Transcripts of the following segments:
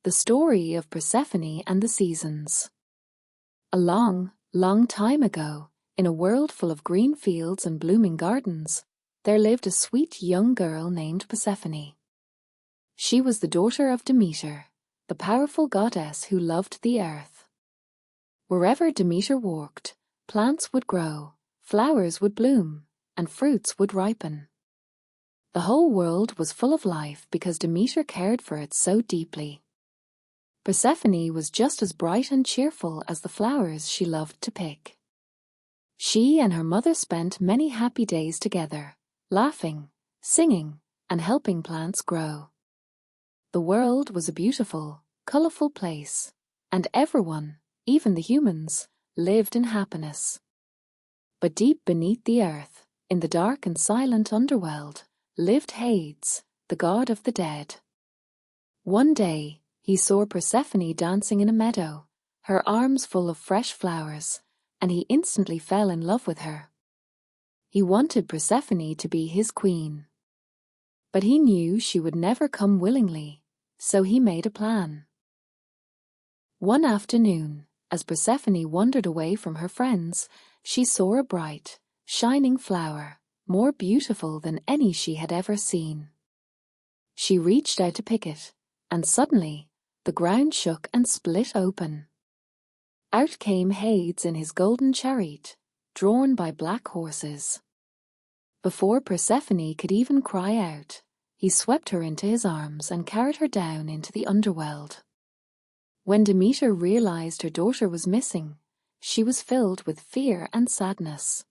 The story of Persephone and the seasons. A long, long time ago, in a world full of green fields and blooming gardens, there lived a sweet young girl named Persephone. She was the daughter of Demeter, the powerful goddess who loved the earth. Wherever Demeter walked, plants would grow, flowers would bloom, and fruits would ripen. The whole world was full of life because Demeter cared for it so deeply. Persephone was just as bright and cheerful as the flowers she loved to pick. She and her mother spent many happy days together, laughing, singing, and helping plants grow. The world was a beautiful, colorful place, and everyone, even the humans, lived in happiness. But deep beneath the earth, in the dark and silent underworld, lived Hades, the god of the dead. One day, he saw Persephone dancing in a meadow, her arms full of fresh flowers, and he instantly fell in love with her. He wanted Persephone to be his queen. But he knew she would never come willingly, so he made a plan. One afternoon, as Persephone wandered away from her friends, she saw a bright, shining flower, more beautiful than any she had ever seen. She reached out to pick it, and suddenly, the ground shook and split open. Out came Hades in his golden chariot, drawn by black horses. Before Persephone could even cry out, he swept her into his arms and carried her down into the underworld. When Demeter realized her daughter was missing, she was filled with fear and sadness.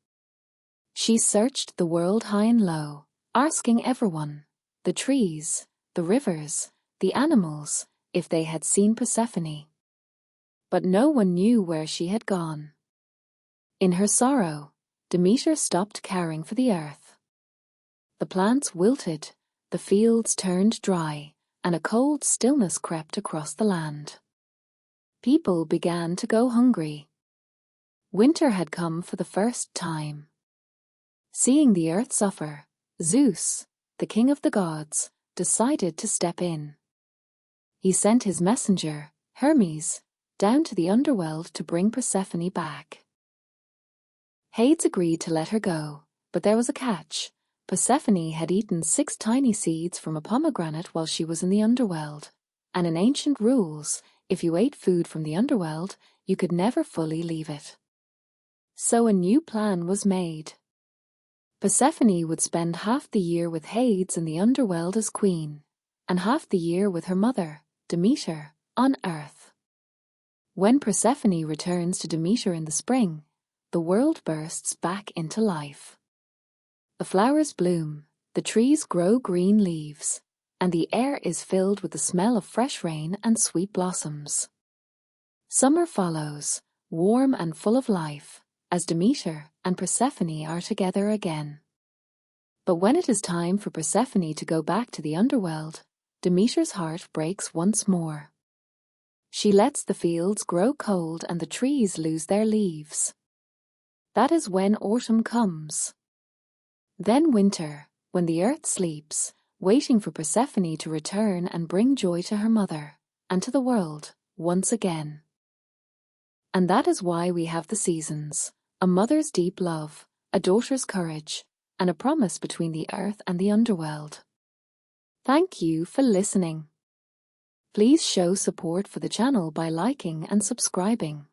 She searched the world high and low, asking everyone, the trees, the rivers, the animals, if they had seen Persephone. But no one knew where she had gone. In her sorrow, Demeter stopped caring for the earth. The plants wilted, the fields turned dry, and a cold stillness crept across the land. People began to go hungry. Winter had come for the first time. Seeing the earth suffer, Zeus, the king of the gods, decided to step in. He sent his messenger, Hermes, down to the underworld to bring Persephone back. Hades agreed to let her go, but there was a catch. Persephone had eaten 6 tiny seeds from a pomegranate while she was in the underworld, and in ancient rules, if you ate food from the underworld, you could never fully leave it. So a new plan was made. Persephone would spend half the year with Hades in the underworld as queen, and half the year with her mother, Demeter, on earth. When Persephone returns to Demeter in the spring, the world bursts back into life. The flowers bloom, the trees grow green leaves, and the air is filled with the smell of fresh rain and sweet blossoms. Summer follows, warm and full of life, as Demeter and Persephone are together again. But when it is time for Persephone to go back to the underworld, Demeter's heart breaks once more. She lets the fields grow cold and the trees lose their leaves. That is when autumn comes. Then winter, when the earth sleeps, waiting for Persephone to return and bring joy to her mother, and to the world, once again. And that is why we have the seasons, a mother's deep love, a daughter's courage, and a promise between the earth and the underworld. Thank you for listening. Please show support for the channel by liking and subscribing.